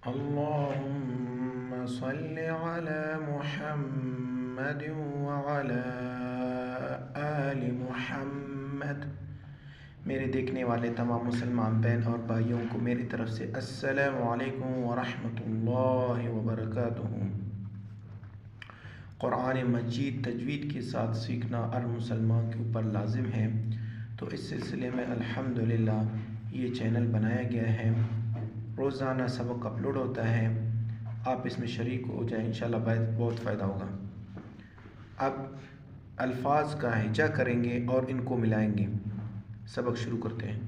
اللهم صل على محمد وعلى آل محمد۔ میرے دیکھنے والے تمام مسلمان بہن اور بھائیوں کو میری طرف سے السلام علیکم ورحمۃ اللہ وبرکاتہ۔ قرآن مجید تجوید کے ساتھ سیکھنا ہر مسلمان کے اوپر لازم ہے، تو اس سلسلے میں الحمدللہ یہ چینل بنایا گیا ہے۔ روزانہ سبق اپلوڈ ہوتا ہے، آپ اس میں شریک ہو جائیں، انشاءاللہ بہت فائدہ ہوگا۔ اب الفاظ کا ہجا کریں گے اور ان کو ملائیں گے۔ سبق شروع کرتے ہیں۔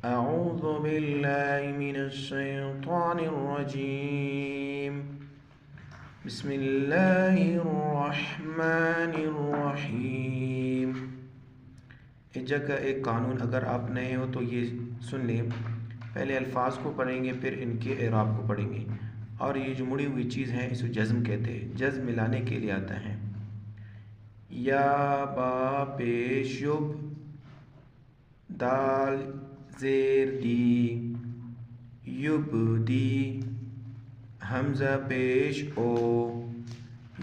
اعوذ باللہ من الشیطان الرجیم، بسم اللہ الرحمن الرحیم۔ ہجا کا ایک قانون، اگر آپ نئے ہو تو یہ سن لیں، پہلے الفاظ کو پڑھیں گے پھر ان کے اعراب کو پڑھیں گے، اور یہ جو مڑی ہوئی چیز ہے اسے جزم کہتے ہیں، جزم ملانے کے لیے آتا ہے۔ یا با پیش یب، دال زیر دی، یب دی، حمزہ پیش او،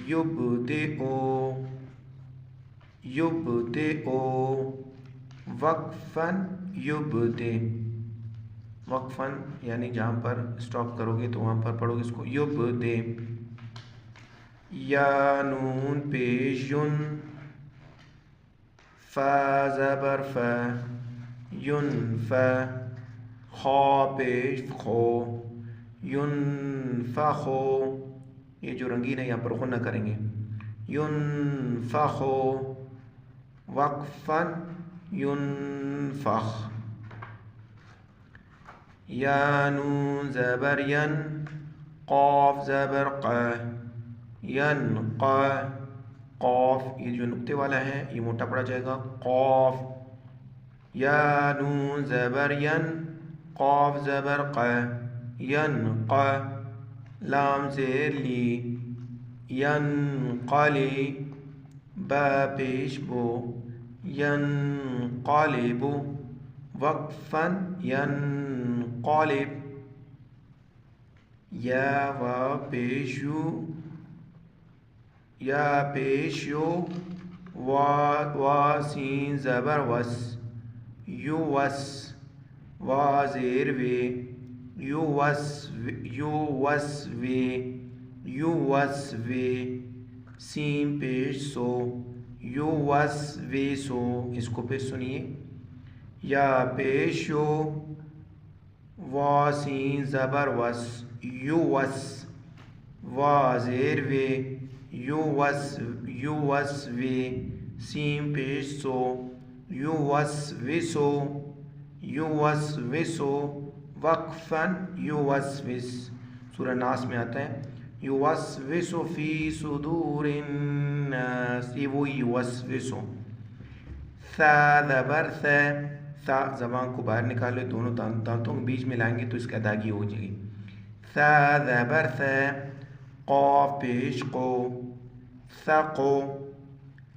یب دے او، یب دے او، وقفاً یب دے، وقفاً یعنی جہاں پر سٹاپ کرو گے تو وہاں پر پڑھو گے اس کو، یب دے۔ یا نون پیش ین، فا زبر فا، ینفا، خا پیش خو، ینفخو، یہ جو رنگین ہے یہاں پر غنہ کریں گے، ینفخو، وقفاً ینفخ۔ یا نون زبر ین، قاف زبر قا، ینقا، قاف یہ جو نقطے والا ہے یہ موٹا پڑا جائے گا، قاف۔ یا نون زبر ین، قاف زبر قا، ینقا، لام زیر لی، ینقلی، با پیش بو، ینقلب، وقفاً ینقلب۔ یا وا پیش یو، یا پیش یو، وا سین زبر وس، یوس، وا زیر وے، یوس وے، یوس وے، سین پیش سو، یوس وے سو، اس کو پھر سنیے۔ یا پیش یو، وا سین زبر وس، یوس، وا زیر وے، یوس وے، سین پیش سو، یوس وسو، یوس وسو، وقفاً یوس وس۔ سورہ ناس میں آتا ہے یوسوس فی صدور الناس، یہ وہی یوسوس۔ ثا زبر ثا، ثا زبان کو باہر نکالے، دونوں دانتوں کے بیچ میں لائیں گے تو اس کی ادائیگی ہو جائے گی۔ ثا زبر ثا، قاف پیش قو، ثقو،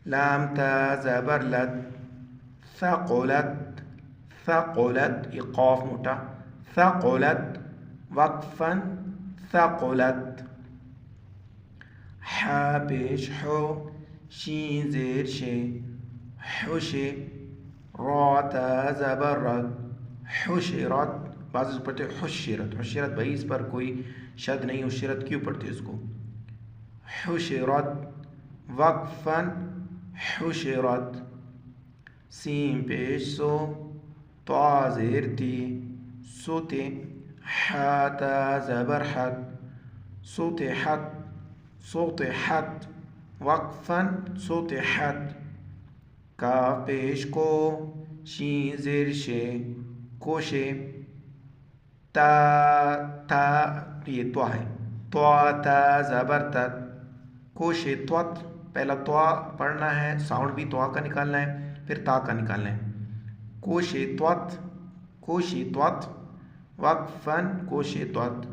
لام تا زبر لت، ثقلت، ثقلت، یہ قاف موٹا، ثقلت، وقفاً ثقلت۔ حا پیش حو، شین زیر شے، حشے، را تا زبر رت، حشرت، بعض پڑھتے حشرت، حشرت بھائی اس پر کوئی شد نہیں، حشرت کیوں پڑھتے اس کو، حشرت، وقفاً حشرت۔ سین پیش سو، طا زیر تی، سوتے، حا تا زبر حت، سطحت، سطحت، وقفاً سطحت۔ کاف پیش کو، شین زیر شے، کوشے، تا یہ تو ہے، طا تا زبر تت، کوشے توت، پہلا طا پڑھنا ہے، ساؤنڈ بھی طا کا نکالنا ہے پھر تا کا نکالنا ہے، کوشے توت، کوشے توت، وقفاً کوشے توت۔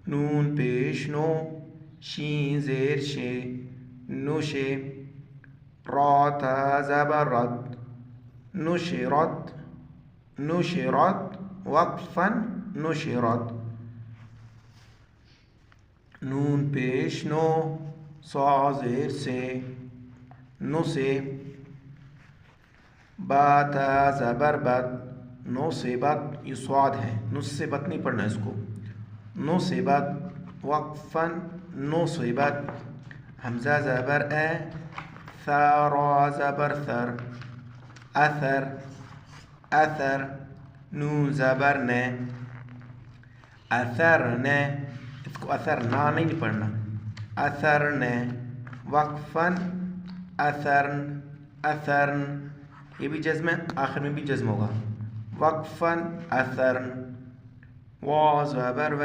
نون پیش نو، شین زیر شے، نوشے، را تا زبر رت، نشرت، نشرت، وقفاً نشرت۔ نون پیش نو، صا زیر سے، نو سے، با تا زبر بد، نو سے بد، یہ سواد ہے، نو سے بد نہیں پڑھنا اس کو، نو سے بد، وقفاً، نو سے بد، حمزہ زبر اے، ثا را زبر ثر، اثر، اثر، نون زبر نے، اثر نے، اس کو اثر نا نہیں پڑھنا، اثر نے، وقفاً، اثرن، اثرن، یہ بھی جزم ہے، آخر میں بھی جزم ہوگا، وقفاً، اثرن، وا زبر و،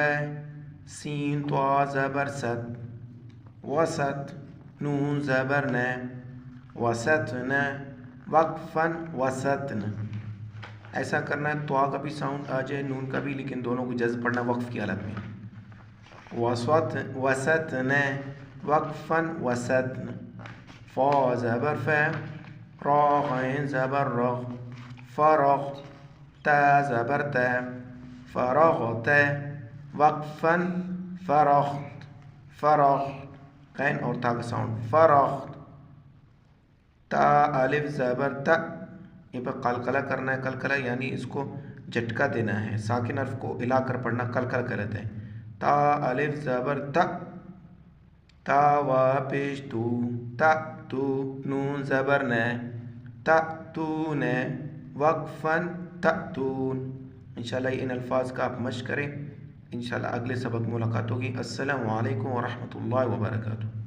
سین طا زبر ست، وسط، نون زبر نے، وسطن، وقفاً، وسطن، ایسا کرنا ہے طا کا بھی ساؤنڈ آ جائے نون کا بھی، لیکن دونوں کو جزم پڑھنا وقف کی حالت میں، وسطن، وقفاً، وسطن، فا زبر ف، را غین زبر رغ، فرغ، تا زبر تا، فرغت، وقفاً، فرغت، فرغت، غین اور تا کا ساؤنڈ، فرغت، تا الف زبر تا، یہ پہ قلقلہ کرنا ہے، قلقلہ یعنی اس کو جھٹکا دینا ہے، ساکن حرف کو ہلا کر پڑھنا قلقلہ کہلاتا ہے، تا الف زبر تا، تا وا پیش تو، تا تو، نون زبر نے، تا تو نے، وقفاً، تأتون، انشاءاللہ ان الفاظ کا آپ مشق کریں، انشاءاللہ اگلے سبق ملاقات ہوگی۔ السلام علیکم ورحمۃ اللہ وبرکاتہ۔